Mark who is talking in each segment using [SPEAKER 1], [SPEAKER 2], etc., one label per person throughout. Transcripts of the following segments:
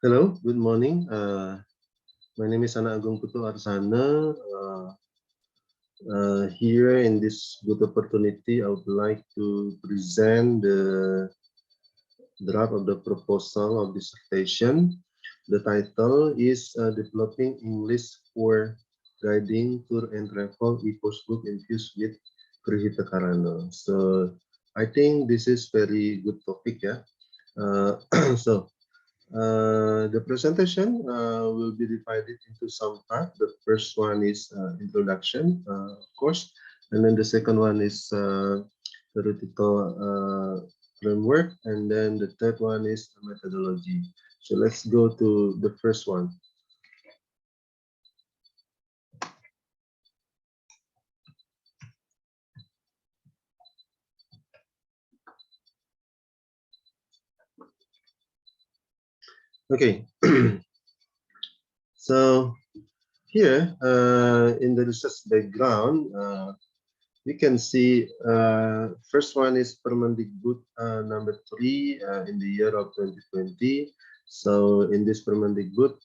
[SPEAKER 1] Hello, good morning. My name is Ana Agung Putu Arsana. Here in this good opportunity, I would like to present the draft of the proposal of dissertation. The title is Developing English for Guiding Tour and Travel e-course book infused with Prihita Karana. So I think this is very good topic, yeah. So the presentation will be divided into some part. The first one is introduction, of course, and then the second one is theoretical framework, and then the third one is methodology. So let's go to the first one. Okay, so here in the research background, we can see first one is Permendikbud number 3 in the year of 2020. So in this Permendikbud,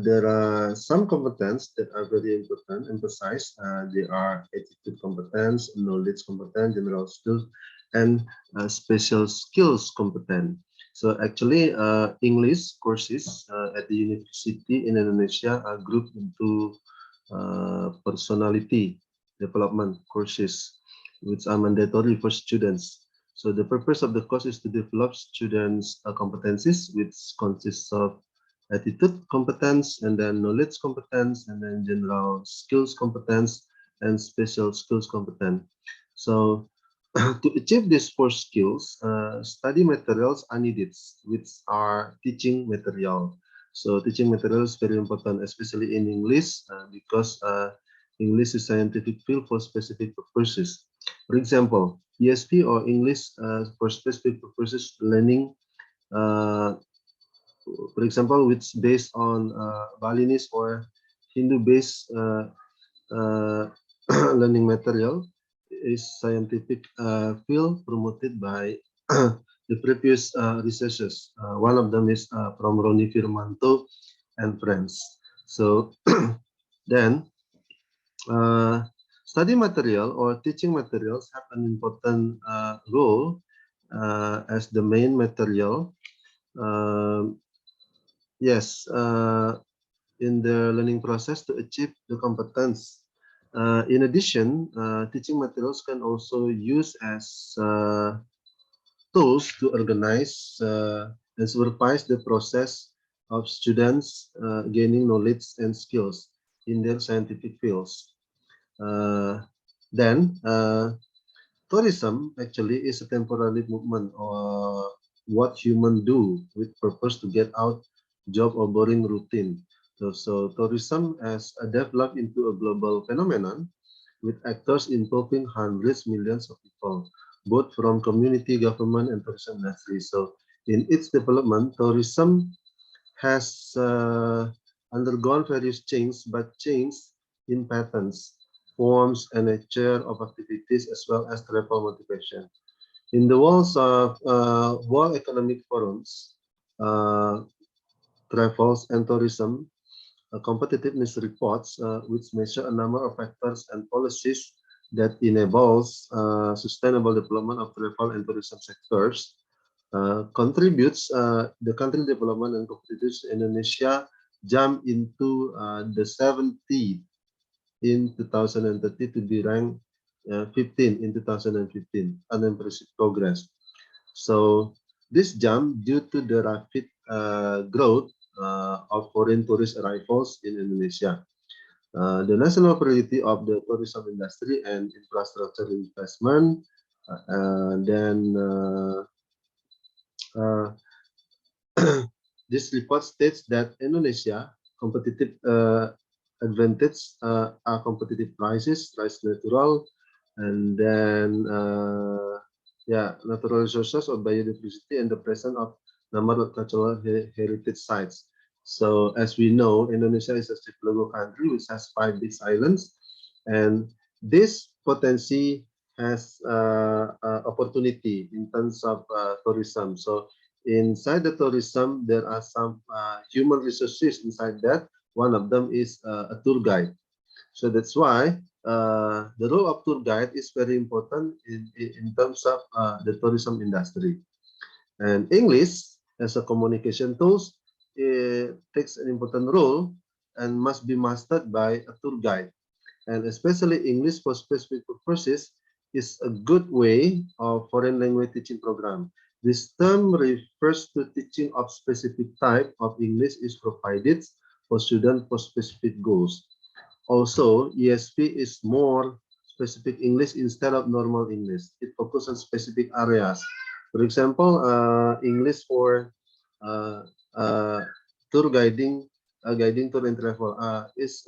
[SPEAKER 1] there are some competence that are very important, emphasized. They are attitude competence, knowledge competence, general skills, and special skills competence. So actually, English courses at the university in Indonesia are grouped into personality development courses, which are mandatory for students. So the purpose of the course is to develop students' competencies, which consists of attitude competence, and then knowledge competence, and then general skills competence, and special skills competence. So to achieve these four skills, study materials are needed, which are teaching material. So teaching material is very important, especially in English, because English is scientific field for specific purposes. For example, ESP or English for specific purposes learning, uh, for example, which based on Balinese or Hindu-based uh, learning material is scientific field promoted by the previous researchers. One of them is from Roni Firmanto and friends. So then study material or teaching materials have an important role as the main material. Yes, in the learning process to achieve the competence. In addition, teaching materials can also use as tools to organize and supervise the process of students gaining knowledge and skills in their scientific fields. Then, tourism actually is a temporary movement or what humans do with purpose to get out job or boring routine. So tourism has developed into a global phenomenon with actors involving hundreds, millions of people, both from community, government, and tourism industry. So in its development, tourism has undergone various changes, but changes in patterns, forms, and nature of activities, as well as travel motivation. In the walls of World Economic Forums, uh, travels and tourism competitiveness reports, which measure a number of factors and policies that enables sustainable development of travel and tourism sectors, contributes the country development and competitiveness in Indonesia jump into the 70 in 2030 to be ranked 15 in 2015, an impressive progress. So this jump due to the rapid growth of foreign tourist arrivals in Indonesia. The national priority of the tourism industry and infrastructure investment, then uh, this report states that Indonesia competitive advantage are competitive prices, price natural, and then yeah, natural resources of biodiversity and the presence of number of cultural heritage sites. So as we know, Indonesia is a archipelago country which has 5 big islands, and this potency has opportunity in terms of tourism. So Inside the tourism, there are some human resources inside that. One of them is a tour guide. So that's why the role of tour guide is very important in terms of the tourism industry. And English as a communication tools takes an important role and must be mastered by a tour guide. And especially English for specific purposes is a good way of foreign language teaching program. This term refers to teaching of specific type of English is provided for students for specific goals. Also, ESP is more specific English instead of normal English. It focuses on specific areas. For example, English for uh, uh, tour guiding, guiding tour and travel is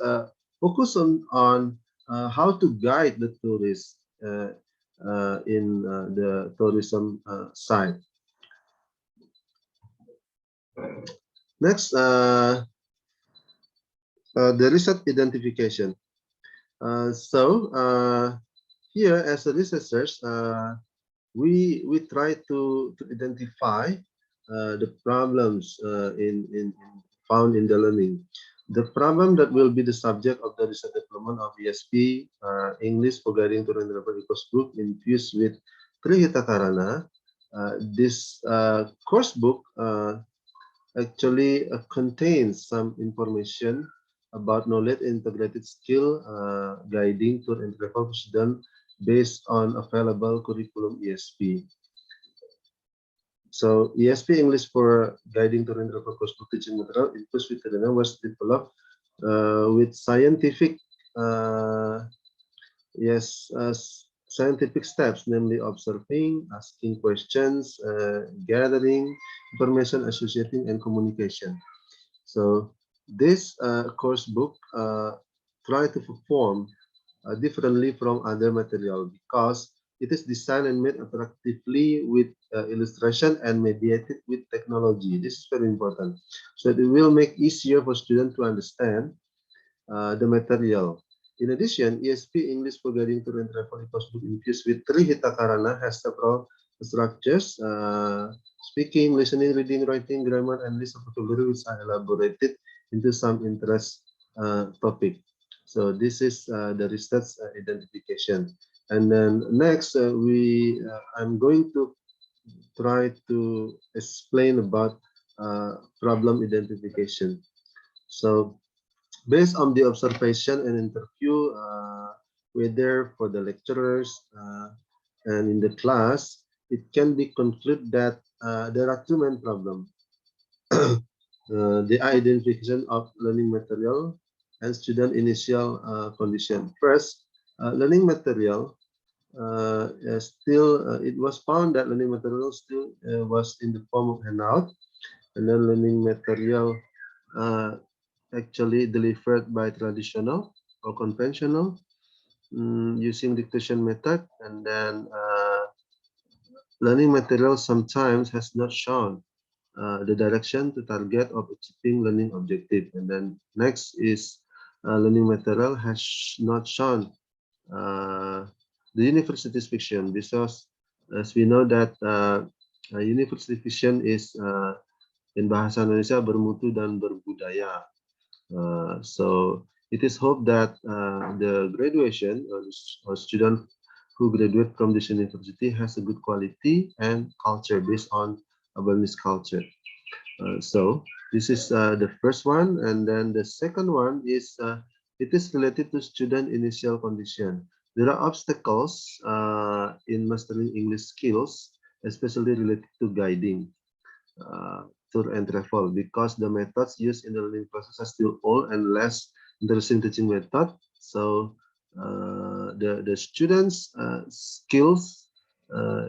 [SPEAKER 1] focus on how to guide the tourists in the tourism side. Next, the research identification. Here, as a researchers, we try to identify the problems in found in the learning. The problem that will be the subject of the research development of ESP, English for Guiding to Renewable Course book infused with Trihita Karana. This course book actually contains some information about knowledge integrated skill guiding tour and travel student based on available curriculum ESP. So ESP English for guiding tour and travel course book teaching material includes with was developed with scientific yes scientific steps, namely observing, asking questions, gathering information, associating, and communication. So this course book try to perform differently from other material because it is designed and made attractively with illustration and mediated with technology. This is very important. So it will make easier for students to understand the material. In addition, ESP English for Guiding Tour and Travel course book infused with Trihita Karana has several structures: speaking, listening, reading, writing, grammar, and list of vocabulary, which are elaborated into some interest topic. So this is the research identification. And then next, I'm going to try to explain about problem identification. So based on the observation and interview, whether for the lecturers and in the class, it can be concluded that there are two main problems. The identification of learning material and student initial condition. First, learning material it was found that learning material still was in the form of handout, and then learning material uh, actually delivered by traditional or conventional using dictation method, and then learning material sometimes has not shown the direction to target of achieving learning objective. And then next is learning material has not shown uh, the university's fiction, because as we know that university fiction is in bahasa Indonesia bermutu dan berbudaya. So it is hoped that the graduation or student who graduate from this university has a good quality and culture based on Lebanese culture. So this is the first one, and then the second one is it is related to student initial condition. There are obstacles in mastering English skills, especially related to guiding tour and travel, because the methods used in the learning process are still old and less interesting teaching method. So the students' skills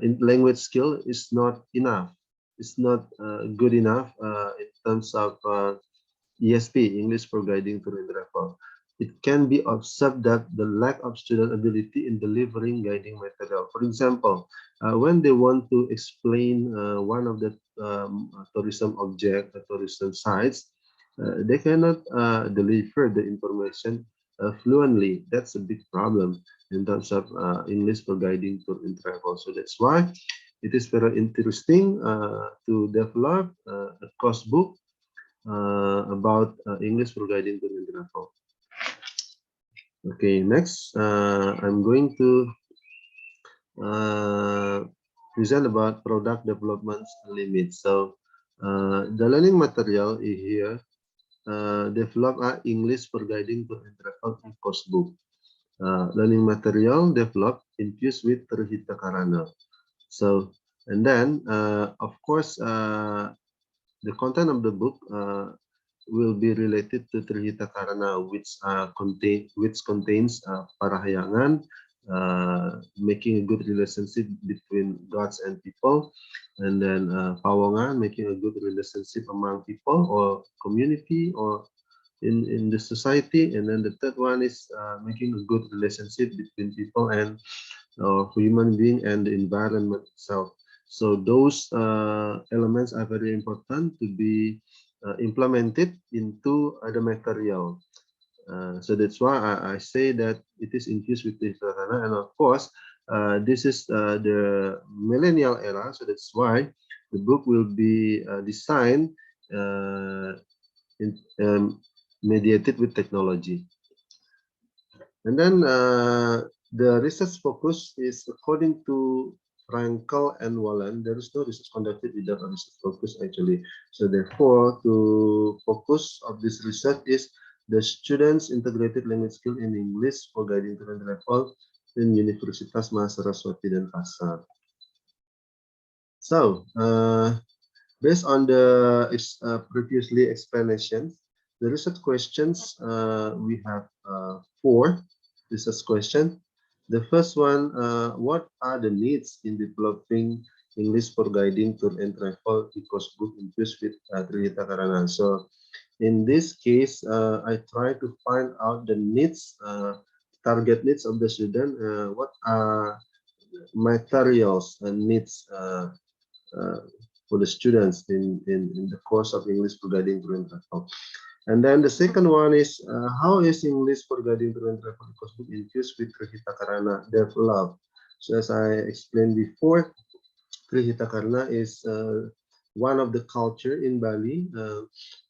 [SPEAKER 1] in language skill is not enough. It's not good enough in terms of ESP, English for Guiding Tour and Travel. It can be observed that the lack of student ability in delivering guiding material. For example, when they want to explain one of the tourism object, the tourism sites, they cannot deliver the information fluently. That's a big problem in terms of English for guiding tour and travel. So that's why It is very interesting to develop a course book about English for guiding to travel. Okay, next I'm going to present about product development limits. So the learning material is here develop English for guiding to travel course book. Learning material developed infused with Terhita Karana. So, and then, of course, the content of the book will be related to Trihita Karana, which contains parahyangan, making a good relationship between gods and people, and then pawongan, making a good relationship among people or community or in the society, and then the third one is making a good relationship between people and human being and the environment itself. So those elements are very important to be implemented into the material. So that's why I say that it is infused with the Sahana, and of course, this is the millennial era. So that's why the book will be designed in, mediated with technology. And then the research focus is according to Frankel and Wallen. There is no research conducted without a research focus actually. So therefore, to focus of this research is the students' integrated language skill in English for guiding to level in Universitas Mahasiswa dan Pasar. So based on the previously explanations, the research questions we have 4 research questions. The first one, what are the needs in developing English for guiding tour and travel e-course book infused with Trihita Karana? So in this case, I try to find out the needs, target needs of the student. What are materials and needs for the students in the course of English for guiding tour and travel. And then the second one is how is English for guiding tour and travel course book infused with Trihita Karana developed? So as I explained before, Trihita Karana is one of the culture in Bali.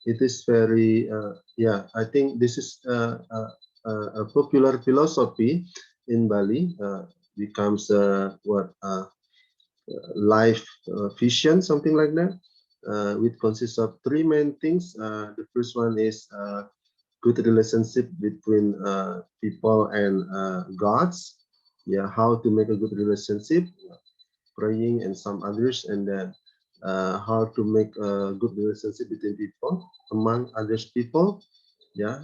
[SPEAKER 1] It is very yeah. I think this is a popular philosophy in Bali. Becomes what life vision, something like that, which consists of 3 main things. The first one is good relationship between people and gods. Yeah, how to make a good relationship, praying and some others, and then how to make a good relationship between people, among others people, yeah,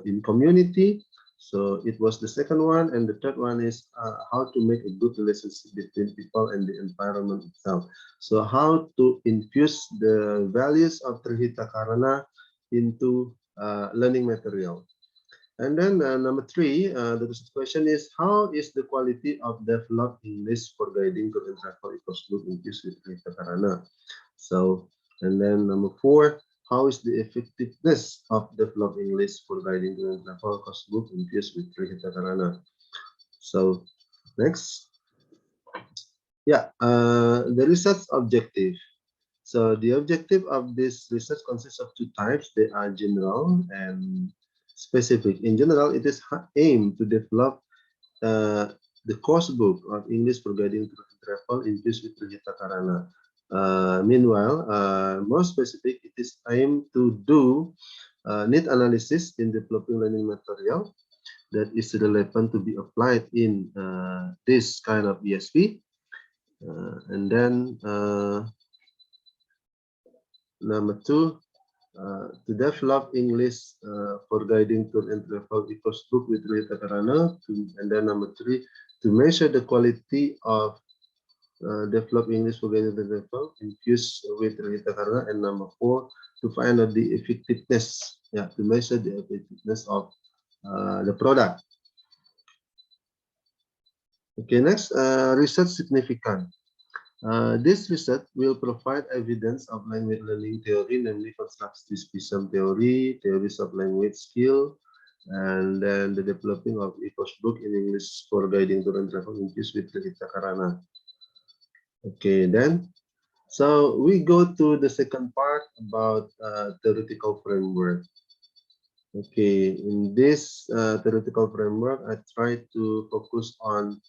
[SPEAKER 1] in community. So it was the second one, and the third one is how to make a good relationship between people and the environment itself. So how to infuse the values of Trihita Karana into learning material. And then number 3, the question is how is the quality of developed English for guiding to and travel equals book infused with Trihita Karana? So, and then number 4, how is the effectiveness of developed English for guiding to and travel course book infused with Trihita Karana? So, next. Yeah, the research objective. So the objective of this research consists of 2 types. They are general and specific. In general, it is aimed to develop the course book of English for guiding travel infused with Trihita Karana. Meanwhile, more specific, it is aimed to do need analysis in developing learning material that is relevant to be applied in this kind of ESP. And then number 2, to develop English for guiding tour and travel e-course book with Trihita Karana. And then number 3, to measure the quality of develop English for guiding tour and travel infused with Trihita Karana. And number 4, to find out the effectiveness, yeah, to measure the effectiveness of the product. Okay, next, research significant. This research will provide evidence of language learning theory, namely constructive speech theory, theories of language skill, and then the developing of e-course book in English for guiding tour and travel infused with Trihita Karana. Okay, then. So we go to the second part about theoretical framework. Okay, in this theoretical framework, I try to focus on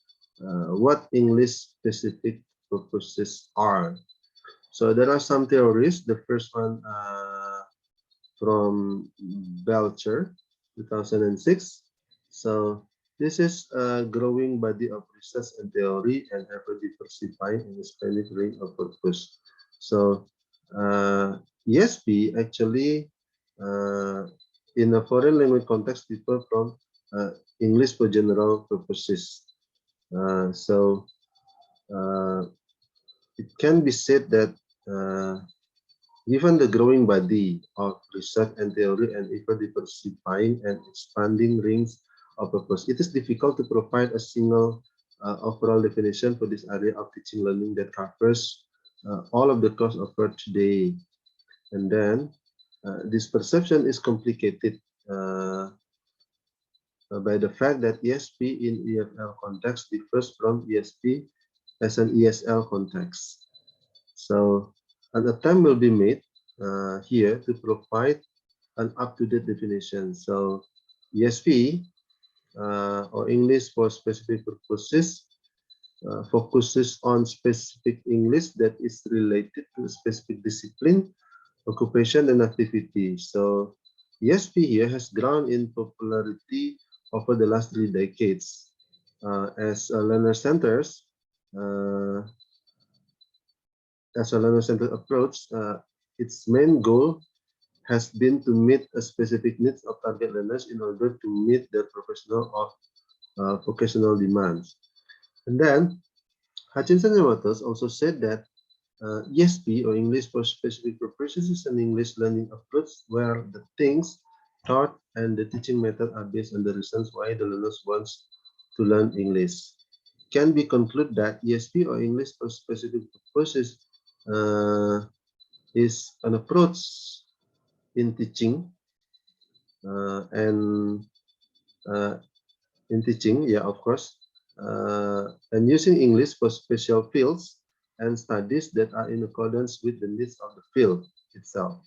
[SPEAKER 1] what English specific purposes are. So there are some theories. The first one from Belcher, 2006. So this is a growing body of research and theory and ever diversifying in Spanish range of purpose. So ESP actually uh, in a foreign language context differ from English for general purposes. So uh, it can be said that given the growing body of research and theory and ever diversifying and expanding range of purpose, it is difficult to provide a single overall definition for this area of teaching learning that covers all of the course offered today. And then this perception is complicated uh, by the fact that ESP in EFL context differs from ESP as an ESL context. So an attempt will be made here to provide an up-to-date definition. So ESP or English for specific purposes focuses on specific English that is related to a specific discipline, occupation, and activity. So ESP here has grown in popularity over the last 3 decades as learner centers. Uh, as a learner-centered approach, its main goal has been to meet a specific needs of target learners in order to meet their professional or vocational demands. And then Hutchinson and Waters also said that ESP or English for specific purposes is an English learning approach where the things taught and the teaching method are based on the reasons why the learners wants to learn English. Can be concluded that ESP or English for specific purposes uh, is an approach in teaching and uh, in teaching, yeah, of course, and using English for special fields and studies that are in accordance with the needs of the field itself.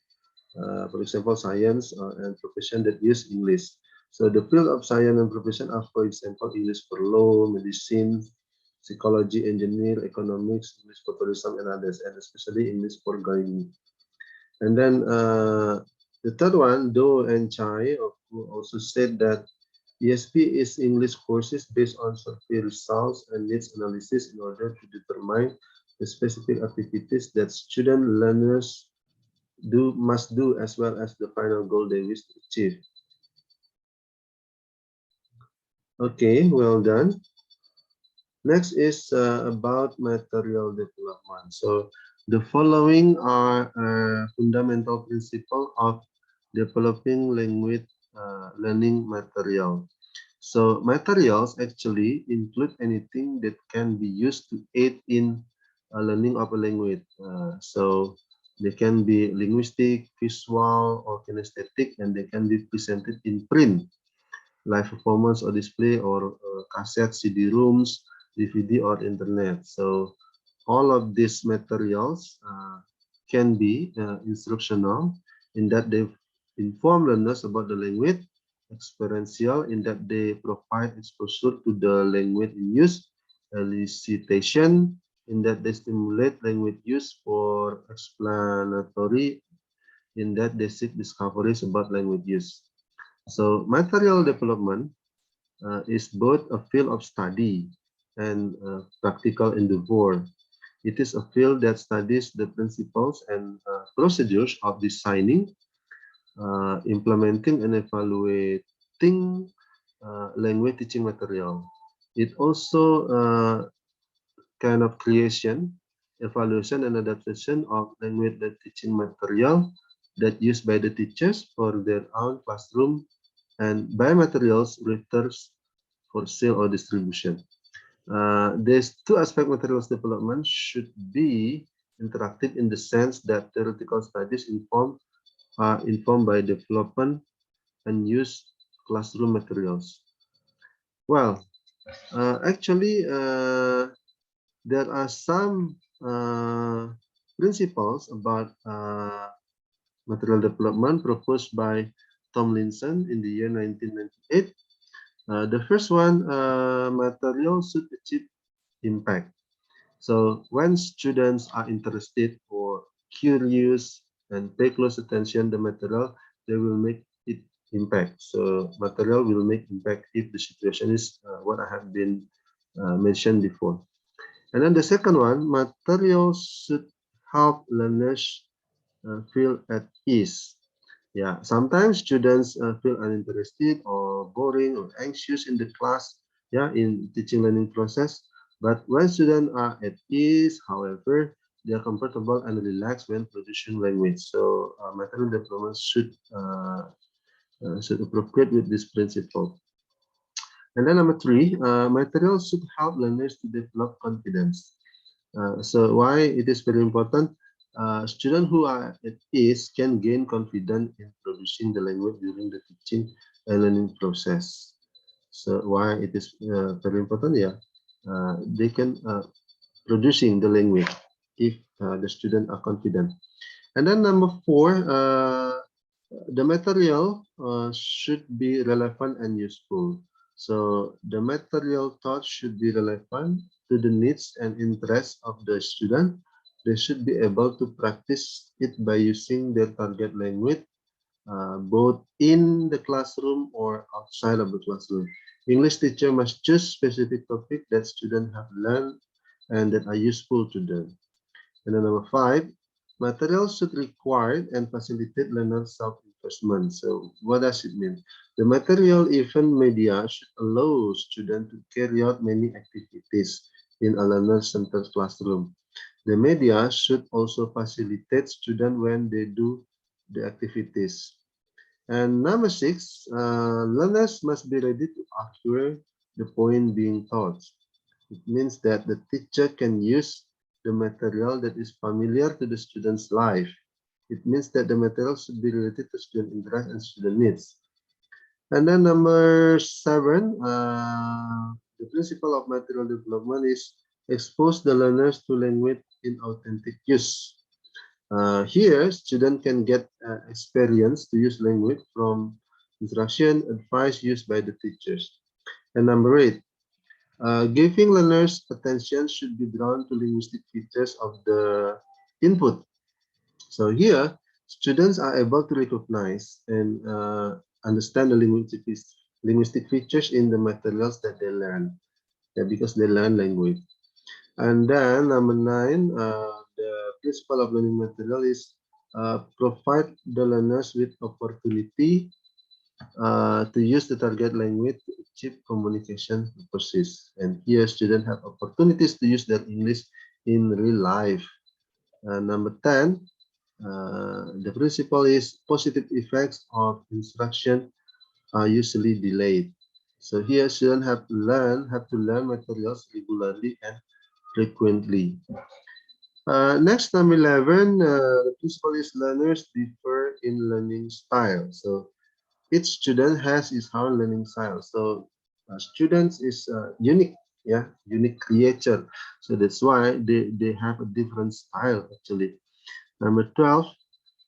[SPEAKER 1] For example, science and profession that use English. So the field of science and profession are, for example, English for law, medicine, psychology, engineer, economics, English for tourism, and others, and especially English for guiding. And then the third one, Do and Chai also said that ESP is English courses based on survey results and needs analysis in order to determine the specific activities that student learners must do as well as the final goal they wish to achieve. Okay, well done. Next is about material development. So the following are fundamental principles of developing language learning material. So materials actually include anything that can be used to aid in learning of a language. So they can be linguistic, visual, or kinesthetic, and they can be presented in print live performance or display or cassette, CD-ROOMs, DVD or internet. So all of these materials can be instructional in that they inform learners about the language, experiential in that they provide exposure to the language in use, elicitation in that they stimulate language use, for explanatory in that they seek discoveries about language use. So material development is both a field of study and practical endeavor. It is a field that studies the principles and procedures of designing, implementing, and evaluating language teaching material. It also kind of creation, evaluation, and adaptation of language teaching material that used by the teachers for their own classroom and by materials research for sale or distribution. These two aspect materials development should be interactive in the sense that theoretical studies are informed by development and use classroom materials. Well, actually, there are some uh, principles about material development proposed by Tomlinson in the year 1998. The first one, material should achieve impact. So when students are interested or curious and pay close attention to the material, they will make it impact. So material will make impact if the situation is what I have been mentioned before. And then the second one, materials should help learners feel at ease. Yeah, sometimes students feel uninterested or boring or anxious in the class, yeah, in teaching learning process. But when students are at ease, however, they are comfortable and relaxed when producing language. So material development should appropriate with this principle. And then number three, materials should help learners to develop confidence. So why it is very important? Students who are at ease can gain confidence in producing the language during the teaching and learning process. So why it is very important? Yeah, they can producing the language if the students are confident. And then number four, the material should be relevant and useful. So the material taught should be relevant to the needs and interests of the student. They should be able to practice it by using their target language, both in the classroom or outside of the classroom. English teacher must choose specific topic that students have learned and that are useful to them. And then number five, materials should require and facilitate learner self-investment. So what does it mean? The material, even media, should allow students to carry out many activities in a learner-centered classroom. The media should also facilitate students when they do the activities. And number six, learners must be ready to acquire the point being taught. It means that the teacher can use the material that is familiar to the student's life. It means that the material should be related to student interest and student needs. And then number seven, the principle of material development is expose the learners to language in authentic use. Here, student can get experience to use language from instruction advice used by the teachers. And number eight, giving learners attention should be drawn to linguistic features of the input. So here, students are able to recognize and understand the linguistic features in the materials that they learn, yeah, because they learn language. And then number nine, the principle of learning material is provide the learners with opportunity to use the target language to achieve communication purposes. And here, students have opportunities to use their English in real life. Number 10, the principle is positive effects of instruction are usually delayed. So here, students have to learn materials regularly and frequently. Next, number 11, the principle is learners differ in learning style. So each student has his own learning style. So students is unique, yeah, unique creature. So that's why they have a different style actually. Number 12,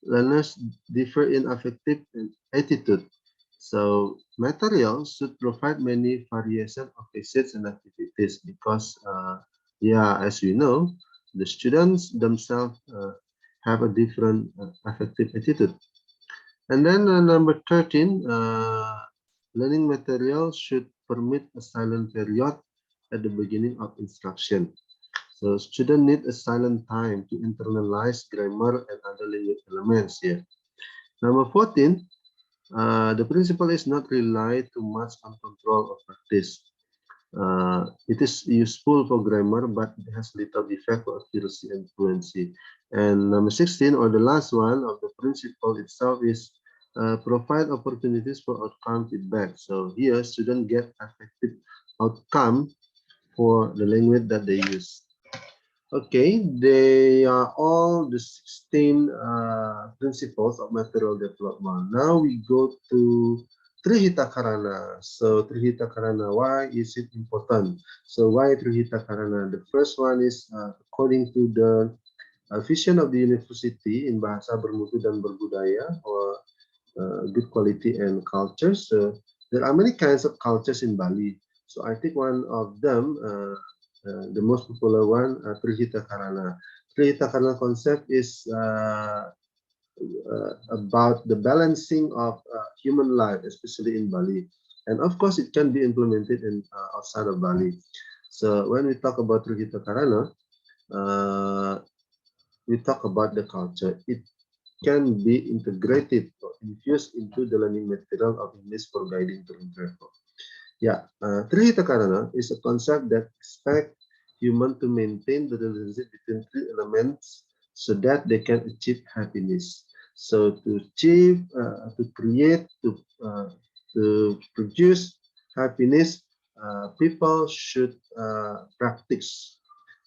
[SPEAKER 1] learners differ in affective and attitude. So materials should provide many variation of facets and activities because, yeah, as we know, the students themselves have a different affective attitude. And then number 13, learning material should permit a silent period at the beginning of instruction. So students need a silent time to internalize grammar and other language elements here. Number 14, the principle is not rely too much on control or practice. It is useful for grammar, but it has little effect for accuracy and fluency. And number 16, or the last one of the principle itself is provide opportunities for outcome feedback. So here, students get effective outcome for the language that they use. Okay, they are all the 16 principles of material development. Now we go to Trihita Karana. So Trihita Karana, why is it important? So why Trihita Karana? The first one is according to the vision of the university in Bahasa Bermutu dan Berbudaya, or good quality and cultures. So there are many kinds of cultures in Bali. So I think one of them, the most popular one, Trihita Karana. Trihita Karana concept is about the balancing of human life, especially in Bali. And of course, it can be implemented in outside of Bali. So when we talk about Trihita Karana, uh, we talk about the culture. It can be integrated or infused into the learning material of English for guiding to travel. Yeah, Trihita Karana is a concept that expects humans to maintain the relationship between three elements so that they can achieve happiness. So to achieve, to create, to produce happiness, people should practice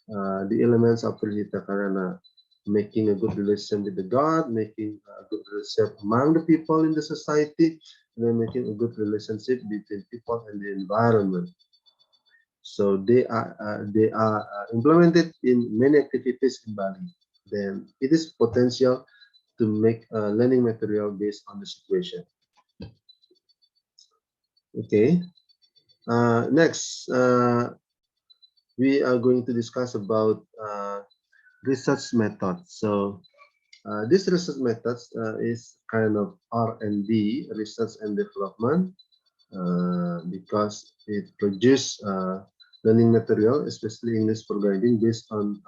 [SPEAKER 1] the elements of Trihita Karana, making a good relation with the God, making a good relationship among the people in the society, and then making a good relationship between people and the environment. So they are implemented in many activities in Bali. Then it is potential to make a learning material based on the situation. Okay. Next, we are going to discuss about research methods. So this research methods is kind of R&D, research and development, because it produces learning material, especially English for guiding, based on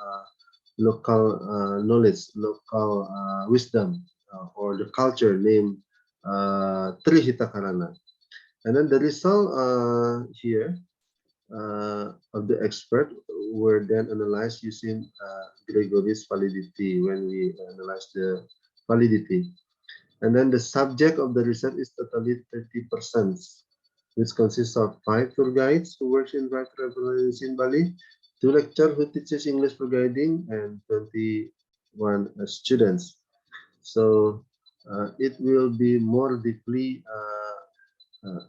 [SPEAKER 1] local knowledge, local wisdom, or the culture named Trihita Karana. And then the result here of the expert were then analyzed using Gregory's validity when we analyze the validity. And then the subject of the research is totally 30%, which consists of 5 tour guides who work in 5 travel agencies in Bali, 2 lecturers who teaches English for guiding, and 21 students. So it will be more deeply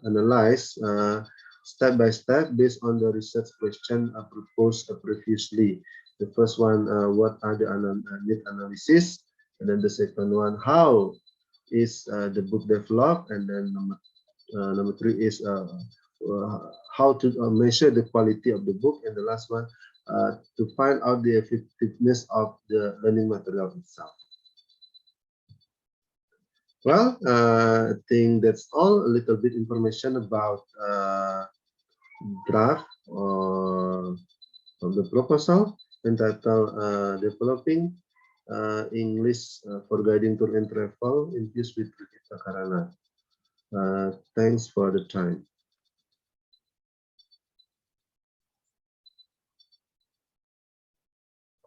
[SPEAKER 1] analyzed step by step based on the research question proposed previously. The first one, what are the need analysis? And then the second one, how is the book developed? And then number 3 is how to measure the quality of the book. And the last one, to find out the effectiveness of the learning material itself. Well, I think that's all. A little bit information about draft of the proposal entitled Developing English for Guiding Tour and Travel infused with Trihita Karana. Thanks for the time.